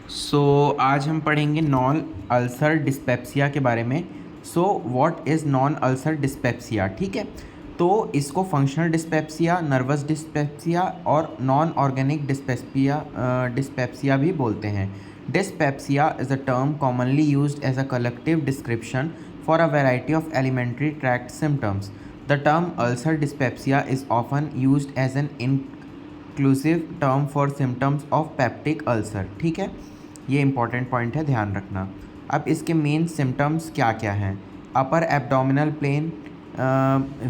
सो आज हम पढ़ेंगे नॉन अल्सर डिस्पेप्सिया के बारे में। So what is non ulcer dyspepsia, ठीक है। तो इसको फंक्शनल डिस्पेप्सिया, नर्वस डिस्पेप्सिया और नॉन ऑर्गेनिक डिस्पेप्सिया भी बोलते हैं। Dyspepsia is a term commonly used as a collective description for a variety of alimentary tract symptoms. The term ulcer dyspepsia is often used as an inclusive term for symptoms of peptic ulcer, ठीक है। ये important point है, ध्यान रखना। अब इसके main symptoms क्या क्या हैं। अपर एब्डोमिनल पेन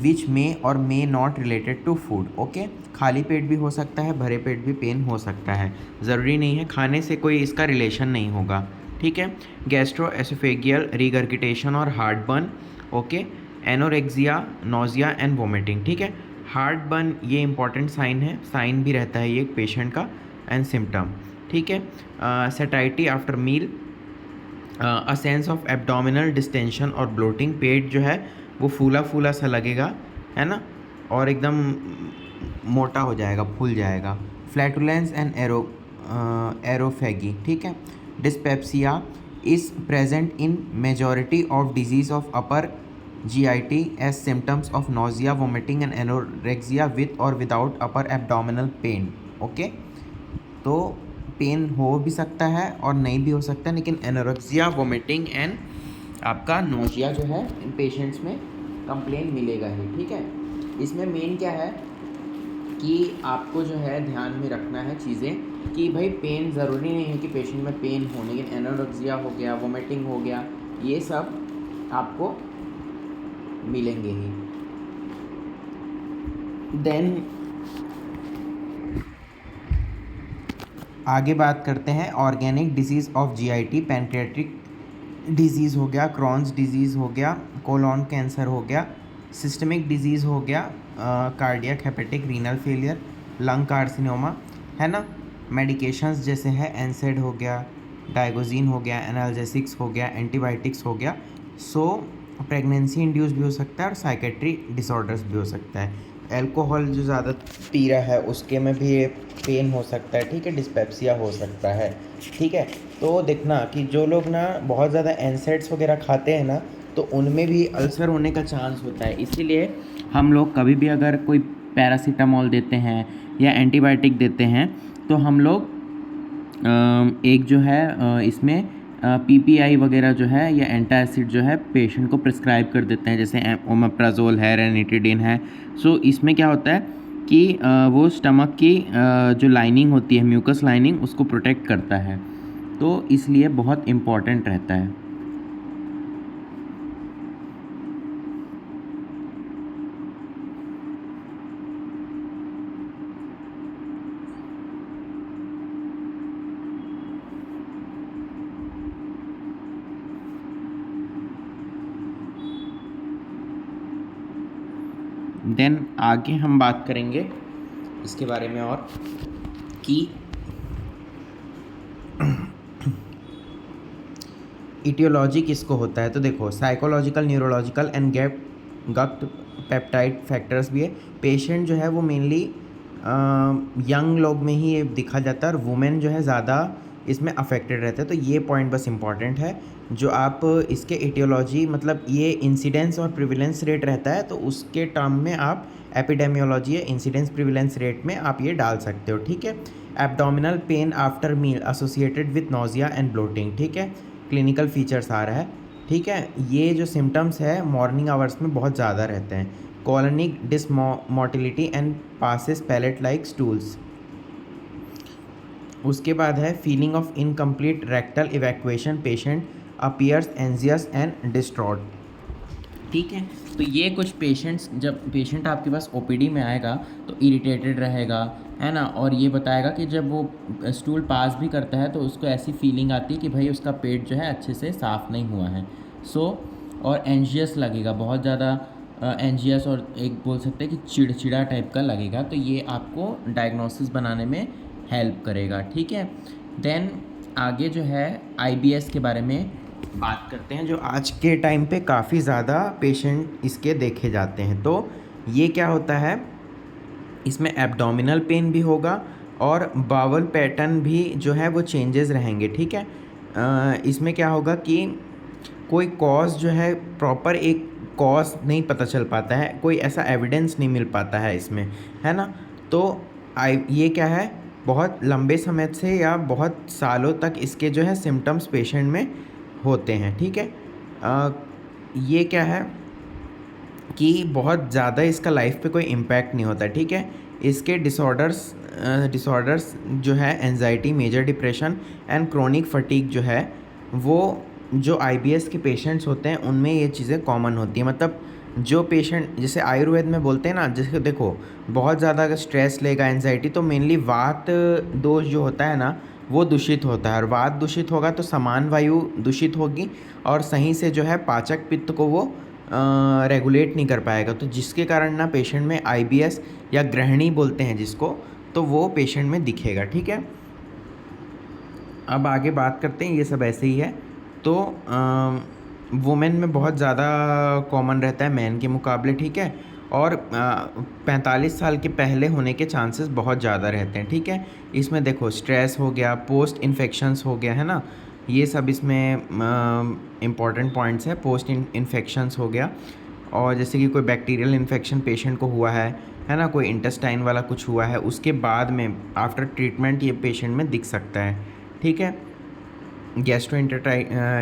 विच मे और may not related to food, okay. खाली पेट भी हो सकता है, भरे पेट भी पेन हो सकता है, ज़रूरी नहीं है, खाने से कोई इसका रिलेशन नहीं होगा, ठीक है। गैस्ट्रो एसोफेगियल रिगर्गिटेशन और heart burn, okay. Anorexia, nausea and vomiting, ठीक है। हार्ट बर्न ये इंपॉर्टेंट साइन है, साइन भी रहता है ये पेशेंट का, एंड सिम्टम, ठीक है। Satiety after meal, a sense of abdominal distension और ब्लोटिंग, पेट जो है वो फूला फूला सा लगेगा, है ना, और एकदम मोटा हो जाएगा, फूल जाएगा। फ्लैटुलेंस एंड एरोफेगी, ठीक है। Dyspepsia is present in majority of disease of upper GIT as symptoms of nausea, vomiting and anorexia with और without upper abdominal pain, okay. तो पेन हो भी सकता है और नहीं भी हो सकता है, लेकिन एनोरेक्सिया, वोमिटिंग एंड आपका नोजिया जो है इन पेशेंट्स में कंप्लेन मिलेगा ही, ठीक है। इसमें मेन क्या है कि आपको जो है ध्यान में रखना है चीज़ें कि भाई पेन ज़रूरी नहीं है कि पेशेंट में पेन हो, लेकिन एनोरेक्सिया हो गया, वोमिटिंग हो गया, ये सब आपको मिलेंगे ही। देन आगे बात करते हैं organic disease of GIT। Pancreatic disease हो गया, क्रॉन्स डिजीज़ हो गया, कोलोन कैंसर हो गया, सिस्टमिक डिजीज़ हो गया, cardiac, hepatic, renal failure, lung carcinoma, है ना। मेडिकेशंस जैसे है एनसेड हो गया, डाइगोजीन हो गया, एनाल्जेसिक्स हो गया, एंटीबायोटिक्स हो गया। सो प्रेगनेंसी इंड्यूस भी हो सकता है और साइकेट्री डिसऑर्डर्स भी हो सकता है। अल्कोहल जो ज़्यादा पी रहा है उसके में भी ये पेन हो सकता है, ठीक है, डिस्पेप्सिया हो सकता है, ठीक है। तो देखना कि जो लोग ना बहुत ज़्यादा एनसेड्स वगैरह खाते हैं ना, तो उनमें भी अल्सर होने का चांस होता है। इसीलिए हम लोग कभी भी अगर कोई पैरासीटामोल देते हैं या एंटीबायोटिक देते हैं तो हम लोग एक जो है इसमें PPI वगैरह जो है या एंटासिड जो है पेशेंट को प्रिस्क्राइब कर देते हैं, जैसे ओमेप्राजोल है, रेनिटिडिन है। सो इसमें क्या होता है कि वो स्टमक की जो लाइनिंग होती है, म्यूकस लाइनिंग, उसको प्रोटेक्ट करता है, तो इसलिए बहुत इम्पॉर्टेंट रहता है। देन आगे हम बात करेंगे इसके बारे में और कि इटियोलॉजी किसको होता है। तो देखो, psychological, neurological and gut peptide factors भी है। पेशेंट जो है वो मेनली यंग लोग में ही ये दिखा जाता है और वुमेन जो है ज़्यादा इसमें अफेक्टेड रहते हैं। तो ये पॉइंट बस इम्पॉर्टेंट है, जो आप इसके इटियोलॉजी मतलब ये इंसिडेंस और प्रिविलेंस रेट रहता है, तो उसके टर्म में आप एपिडेमियोलॉजी या इंसिडेंस प्रिविलेंस रेट में आप ये डाल सकते हो, ठीक है। Abdominal pain after meal associated with nausea and bloating, ठीक है। क्लिनिकल फीचर्स आ रहा है, ठीक है। ये जो सिम्टम्स है मॉर्निंग आवर्स में बहुत ज़्यादा रहते हैं। Colonic dysmotility and passes pellet like stools. उसके बाद है feeling of incomplete rectal evacuation, patient appears anxious and distraught, ठीक है। तो ये कुछ पेशेंट्स, जब पेशेंट आपके पास OPD में आएगा तो इरिटेटेड रहेगा, है ना, और ये बताएगा कि जब वो स्टूल पास भी करता है तो उसको ऐसी फीलिंग आती है कि भाई उसका पेट जो है अच्छे से साफ़ नहीं हुआ है। सो और एंजियस लगेगा बहुत ज़्यादा, एंजियस, और एक बोल सकते हैं कि चिड़चिड़ा टाइप का लगेगा। तो ये आपको डायग्नोसिस बनाने में हेल्प करेगा, ठीक है। देन आगे जो है IBS के बारे में बात करते हैं, जो आज के टाइम पे काफ़ी ज़्यादा पेशेंट इसके देखे जाते हैं। तो ये क्या होता है, इसमें एब्डोमिनल पेन भी होगा, और बावल पैटर्न भी जो है वो चेंजेस रहेंगे, ठीक है। इसमें क्या होगा कि कोई कॉज जो है प्रॉपर एक कॉज नहीं पता चल पाता है, कोई ऐसा एविडेंस नहीं मिल पाता है इसमें, है ना। तो ये क्या है, बहुत लंबे समय से या बहुत सालों तक इसके जो है सिम्टम्स पेशेंट में होते हैं, ठीक है। ये क्या है कि बहुत ज़्यादा इसका लाइफ पे कोई इम्पैक्ट नहीं होता, ठीक है। इसके डिसऑर्डर्स जो है anxiety, major depression and chronic fatigue जो है वो जो आईबीएस के पेशेंट्स होते हैं उनमें ये चीज़ें कॉमन होती हैं। मतलब जो पेशेंट, जैसे आयुर्वेद में बोलते हैं ना, जैसे देखो बहुत ज़्यादा अगर स्ट्रेस लेगा, एंजाइटी, तो मेनली वात दोष जो होता है ना वो दूषित होता है, और वात दूषित होगा तो समान वायु दूषित होगी और सही से जो है पाचक पित्त को वो रेगुलेट नहीं कर पाएगा, तो जिसके कारण ना पेशेंट में आईबीएस या ग्रहणी बोलते हैं जिसको, तो वो पेशेंट में दिखेगा, ठीक है। अब आगे बात करते हैं, ये सब ऐसे ही है। तो वुमेन में बहुत ज़्यादा कॉमन रहता है मैन के मुकाबले, ठीक है। और 45 साल के पहले होने के चांसेस बहुत ज़्यादा रहते हैं, ठीक है। इसमें देखो स्ट्रेस हो गया, पोस्ट इन्फेक्शंस हो गया, है ना, ये सब इसमें इम्पॉर्टेंट पॉइंट्स है। पोस्ट इन्फेक्शंस हो गया, और जैसे कि कोई बैक्टीरियल इन्फेक्शन पेशेंट को हुआ है ना, कोई इंटेस्टाइन वाला कुछ हुआ है, उसके बाद में आफ्टर ट्रीटमेंट ये पेशेंट में दिख सकता है, ठीक है।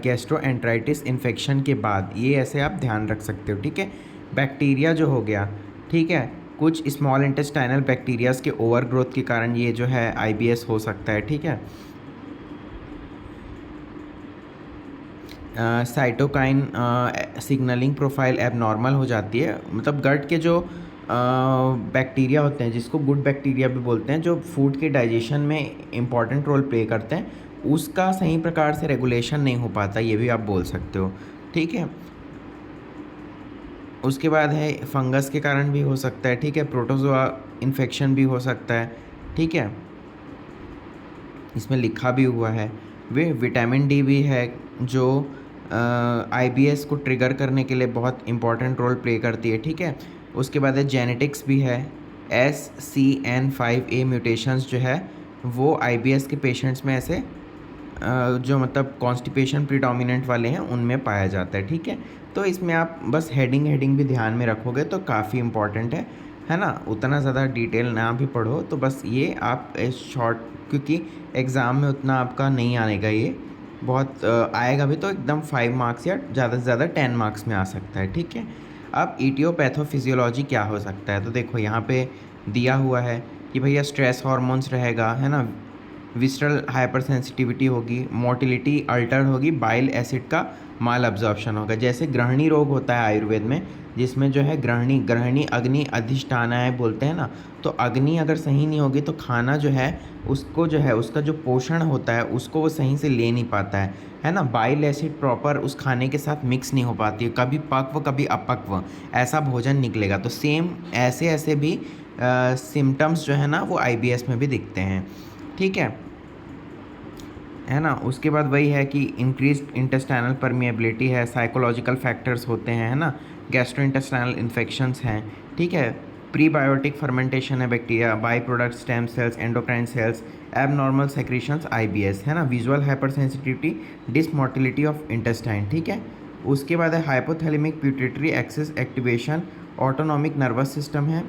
गैस्ट्रोएंटराइटिस इन्फेक्शन के बाद ये ऐसे आप ध्यान रख सकते हो, ठीक है। बैक्टीरिया जो हो गया, ठीक है, कुछ स्मॉल इंटेस्टाइनल बैक्टीरियाज के ओवर ग्रोथ के कारण ये जो है आईबीएस हो सकता है, ठीक है। साइटोकाइन सिग्नलिंग प्रोफाइल एबनॉर्मल हो जाती है, मतलब गट के जो बैक्टीरिया होते हैं, जिसको गुड बैक्टीरिया भी बोलते हैं, जो फूड के डाइजेशन में इम्पॉर्टेंट रोल प्ले करते हैं, उसका सही प्रकार से रेगुलेशन नहीं हो पाता, ये भी आप बोल सकते हो, ठीक है। उसके बाद है फंगस के कारण भी हो सकता है, ठीक है। प्रोटोजोआ इन्फेक्शन भी हो सकता है, ठीक है, इसमें लिखा भी हुआ है। वे विटामिन डी भी है जो आईबीएस को ट्रिगर करने के लिए बहुत इंपॉर्टेंट रोल प्ले करती है, ठीक है। उसके बाद है जेनेटिक्स भी है। SCN5A म्यूटेशंस जो है वो आईबीएस के पेशेंट्स में ऐसे जो मतलब कॉन्स्टिपेशन प्रीडोमिनेंट वाले हैं उनमें पाया जाता है, ठीक है। तो इसमें आप बस हेडिंग भी ध्यान में रखोगे तो काफ़ी इम्पॉर्टेंट है ना। उतना ज़्यादा डिटेल ना भी पढ़ो, तो बस ये आप शॉर्ट, क्योंकि एग्ज़ाम में उतना आपका नहीं आएगा, ये बहुत आएगा भी तो एकदम 5 मार्क्स या ज़्यादा से ज़्यादा 10 मार्क्स में आ सकता है, ठीक है। अब ईटियोपैथोफिजियोलॉजी क्या हो सकता है, तो देखो यहाँ पे दिया हुआ है कि भैया स्ट्रेस हार्मोन्स रहेगा, है ना, विसरल हाइपर सेंसिटिविटी होगी, मोटिलिटी अल्टर्ड होगी, बाइल एसिड का माल अब्जॉर्प्शन होगा। जैसे ग्रहणी रोग होता है आयुर्वेद में, जिसमें जो है ग्रहणी अग्नि अधिष्ठाना है बोलते हैं ना, तो अग्नि अगर सही नहीं होगी तो खाना जो है उसको जो है उसका जो पोषण होता है उसको वो सही से ले नहीं पाता है ना। बाइल एसिड प्रॉपर उस खाने के साथ मिक्स नहीं हो पाती है, कभी पक्व कभी अपक्व ऐसा भोजन निकलेगा। तो सेम ऐसे भी सिम्टम्स जो है ना वो आईबीएस में भी दिखते हैं, ठीक है ना। उसके बाद वही है कि इंक्रीज इंटेस्टाइनल परमिएबिलिटी है, साइकोलॉजिकल फैक्टर्स होते हैं, है ना, गैस्ट्रोइंटेस्टाइनल इन्फेक्शंस हैं, ठीक है। प्रीबायोटिक फर्मेंटेशन है bacteria, by product stem cells, endocrine cells, abnormal secretions, IBS, है ना। Visual hyper sensitivity, dysmotility of intestine, ठीक है। उसके बाद है hypothalamic pituitary axis activation, autonomic nervous system है,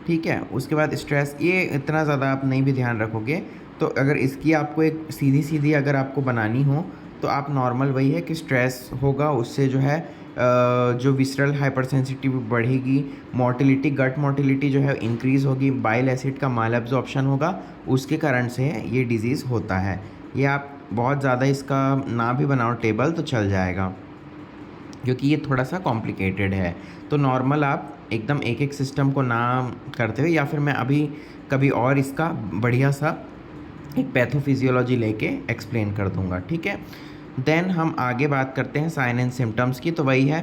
ठीक है। उसके बाद स्ट्रेस, ये इतना ज़्यादा आप नहीं भी ध्यान रखोगे, तो अगर इसकी आपको एक सीधी अगर आपको बनानी हो तो आप नॉर्मल वही है कि स्ट्रेस होगा, उससे जो है जो विसरल हाइपर सेंसिटिविटी बढ़ेगी, मोटिलिटी गट मोटिलिटी जो है इंक्रीज़ होगी, बाइल एसिड का माल एब्जॉर्प्शन होगा, उसके कारण से ये डिज़ीज़ होता है। ये आप बहुत ज़्यादा इसका ना भी बनाओ टेबल तो चल जाएगा, क्योंकि ये थोड़ा सा कॉम्प्लिकेटेड है। तो नॉर्मल आप एकदम एक सिस्टम को ना करते हुए, या फिर मैं अभी कभी और इसका बढ़िया सा एक पैथोफिजियोलॉजी लेके एक्सप्लेन कर दूंगा, ठीक है। देन हम आगे बात करते हैं साइन एंड सिम्टम्स की। तो वही है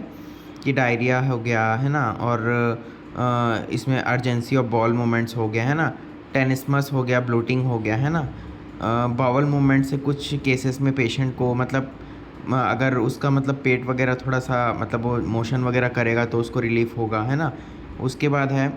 कि डायरिया हो गया, है ना, और इसमें अर्जेंसी ऑफ बॉल मूवमेंट्स हो गया, है ना, टेनिस्मस हो गया, ब्लोटिंग हो गया, है ना। बाउल मूवमेंट से कुछ केसेस में पेशेंट को मतलब अगर उसका मतलब पेट वगैरह थोड़ा सा मतलब वो मोशन वगैरह करेगा तो उसको रिलीफ होगा, है ना। उसके बाद है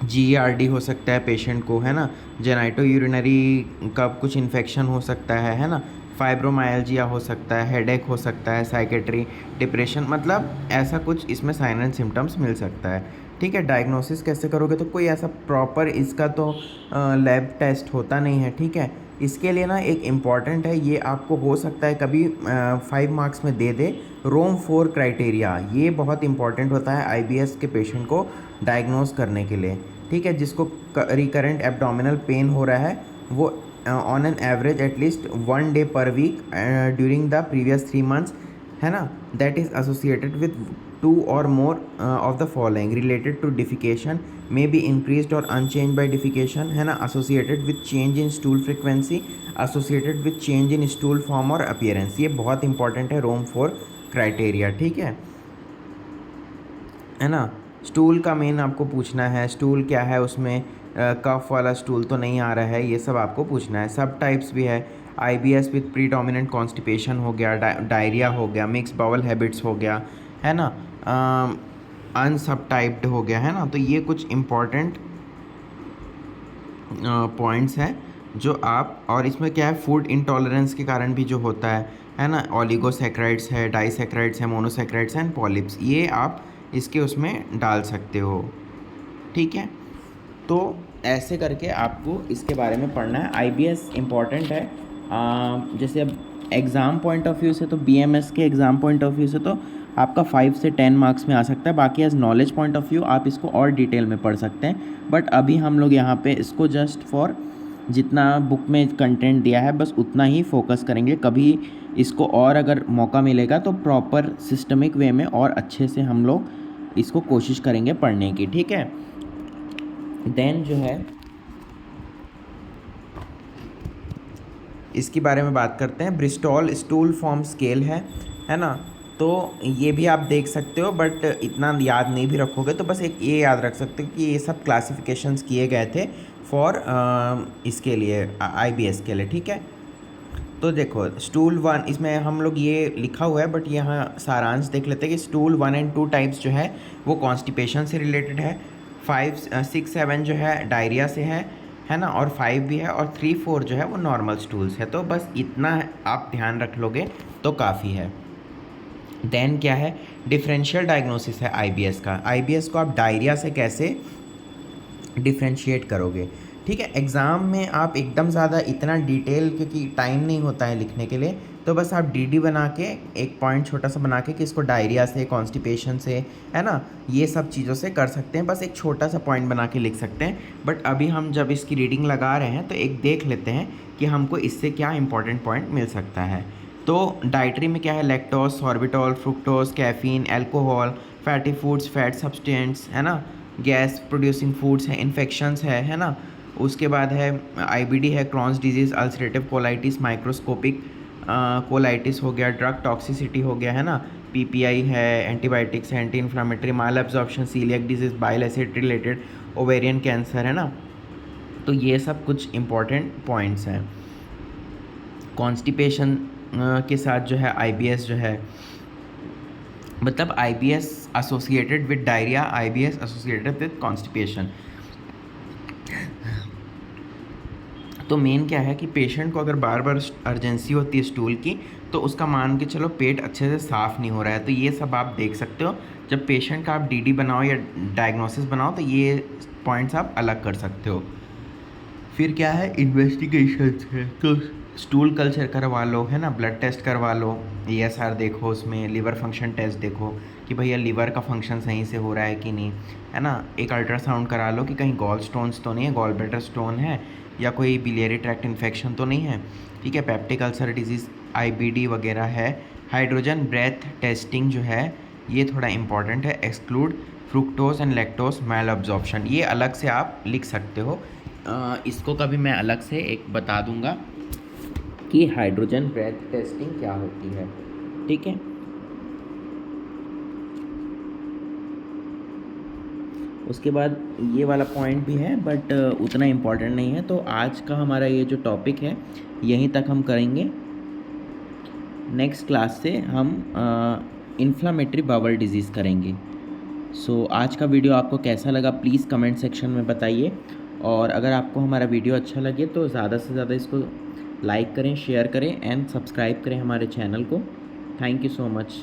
GERD हो सकता है पेशेंट को, है ना, जेनाइटो यूरिनरी का कुछ इन्फेक्शन हो सकता है ना, फाइब्रोमाइल्जिया हो सकता है, हेडेक हो सकता है, साइकेट्री, डिप्रेशन, मतलब ऐसा कुछ इसमें साइन एंड सिम्टम्स मिल सकता है। ठीक है, डायग्नोसिस कैसे करोगे, तो कोई ऐसा प्रॉपर इसका तो लैब टेस्ट होता नहीं है। ठीक है, इसके लिए ना एक इम्पॉर्टेंट है, ये आपको हो सकता है कभी 5 मार्क्स में दे दे, रोम 4 क्राइटेरिया। ये बहुत इंपॉर्टेंट होता है IBS के पेशेंट को डायग्नोस करने के लिए। ठीक है, जिसको रिकरेंट एब्डोमिनल पेन हो रहा है, वो on an average at least 1 day per week during the previous 3 months, है ना, दैट इज़ एसोसिएटेड विद 2 और more of the following related to defecation, may be increased और अनचेंज बाय डिफिकेशन, है ना, associated with change in stool frequency, associated with change in stool form और appearance. ये बहुत important है, रोम 4 criteria. ठीक है ना। स्टूल का मेन आपको पूछना है, स्टूल क्या है, उसमें कफ वाला स्टूल तो नहीं आ रहा है, ये सब आपको पूछना है। सब टाइप्स भी है, IBS विथ प्रीडोमिनेंट कॉन्स्टिपेशन हो गया, डायरिया हो गया, मिक्स बाउल हैबिट्स हो गया, है ना, अनसब टाइप्ड हो गया, है ना। तो ये कुछ इम्पॉर्टेंट पॉइंट्स हैं जो आप, और इसमें क्या है, फूड इंटॉलरेंस के कारण भी जो होता है ना, ओलिगोसैक्राइड्स है, डाइसैक्राइड्स है, मोनोसैक्राइड्स एंड पॉलिप्स, ये आप इसके उसमें डाल सकते हो। ठीक है, तो ऐसे करके आपको इसके बारे में पढ़ना है। IBS इम्पॉर्टेंट है। जैसे अब एग्ज़ाम पॉइंट ऑफ व्यू से, तो BMS के एग्ज़ाम पॉइंट ऑफ व्यू से तो आपका 5 से 10 मार्क्स में आ सकता है। बाकी as knowledge point of view आप इसको और डिटेल में पढ़ सकते हैं, बट अभी हम लोग यहाँ पे इसको जस्ट फॉर जितना बुक में कंटेंट दिया है बस उतना ही फोकस करेंगे। कभी इसको और अगर मौका मिलेगा तो प्रॉपर सिस्टमिक वे में और अच्छे से हम लोग इसको कोशिश करेंगे पढ़ने की। ठीक है, देन जो है इसके बारे में बात करते हैं। ब्रिस्टॉल स्टूल फॉर्म स्केल है ना, तो ये भी आप देख सकते हो, बट इतना याद नहीं भी रखोगे तो बस एक ये याद रख सकते हो कि ये सब क्लासिफिकेशंस किए गए थे फॉर इसके लिए IBS के लिए। ठीक है, तो देखो स्टूल 1, इसमें हम लोग ये लिखा हुआ है बट यहाँ सारांश देख लेते हैं कि स्टूल 1 एंड 2 टाइप्स जो है वो कॉन्स्टिपेशन से रिलेटेड है, 5, 6, 7 जो है डायरिया से है ना, और 5 भी है, और 3, 4 जो है वो नॉर्मल स्टूल्स है। तो बस इतना आप ध्यान रख लोगे तो काफ़ी है। देन क्या है, डिफरेंशियल डायग्नोसिस है IBS का। IBS को आप डायरिया से कैसे डिफ्रेंशिएट करोगे। ठीक है, एग्ज़ाम में आप एकदम ज़्यादा इतना डिटेल, क्योंकि टाइम नहीं होता है लिखने के लिए, तो बस आप DD बना के एक पॉइंट छोटा सा बना के कि इसको डायरिया से, कॉन्स्टिपेशन से, है ना, ये सब चीज़ों से कर सकते हैं। बस एक छोटा सा पॉइंट बना के लिख सकते हैं। बट अभी हम जब इसकी रीडिंग लगा रहे हैं तो एक देख लेते हैं कि हमको इससे क्या इंपॉर्टेंट पॉइंट मिल सकता है। तो डाइटरी में क्या है, lactose, sorbitol, fructose, caffeine, alcohol, fatty foods, fat substances, है ना, गैस प्रोड्यूसिंग फूड्स है, इन्फेक्शंस है ना। उसके बाद है IBD है, Crohn's disease, ulcerative colitis, microscopic colitis हो गया, ड्रग टॉक्सिसिटी हो गया, है ना, PPI है, एंटीबायोटिक्स है, anti inflammatory, mal absorption, celiac disease, bile acid related, ovarian cancer, है ना। तो ये सब कुछ इम्पॉर्टेंट पॉइंट्स हैं। कॉन्स्टिपेशन के साथ जो है IBS जो है, मतलब IBS associated with diarrhoea, IBS associated with constipation. तो मेन क्या है कि पेशेंट को अगर बार बार अर्जेंसी होती है स्टूल की, तो उसका मान के चलो पेट अच्छे से साफ़ नहीं हो रहा है, तो ये सब आप देख सकते हो। जब पेशेंट का आप DD बनाओ या डायग्नोसिस बनाओ तो ये पॉइंट्स आप अलग कर सकते हो। फिर क्या है, इन्वेस्टिगेशंस है, तो स्टूल कल्चर करवा लो, है ना, ब्लड टेस्ट करवा लो, ESR देखो, उसमें लिवर फंक्शन टेस्ट देखो कि भैया लिवर का फंक्शन सही से हो रहा है कि नहीं, है ना। एक अल्ट्रासाउंड करा लो कि कहीं गॉल स्टोन्स तो नहीं है, गॉल ब्लैडर स्टोन है, या कोई बिलियरी ट्रैक्ट इन्फेक्शन तो नहीं है। ठीक है, पेप्टिक अल्सर डिजीज़, IBD वगैरह है। हाइड्रोजन ब्रेथ टेस्टिंग जो है ये थोड़ा इंपॉर्टेंट है। Exclude fructose and lactose malabsorption, ये अलग से आप लिख सकते हो। इसको कभी मैं अलग से एक बता दूंगा कि हाइड्रोजन ब्रेथ टेस्टिंग क्या होती है। ठीक है, उसके बाद ये वाला पॉइंट भी है बट उतना इम्पॉर्टेंट नहीं है। तो आज का हमारा ये जो टॉपिक है यहीं तक हम करेंगे। नेक्स्ट क्लास से हम इन्फ्लामेटरी बाउल डिजीज़ करेंगे। सो आज का वीडियो आपको कैसा लगा प्लीज़ कमेंट सेक्शन में बताइए, और अगर आपको हमारा वीडियो अच्छा लगे तो ज़्यादा से ज़्यादा इसको लाइक करें, शेयर करें एंड सब्सक्राइब करें हमारे चैनल को। Thank you so much.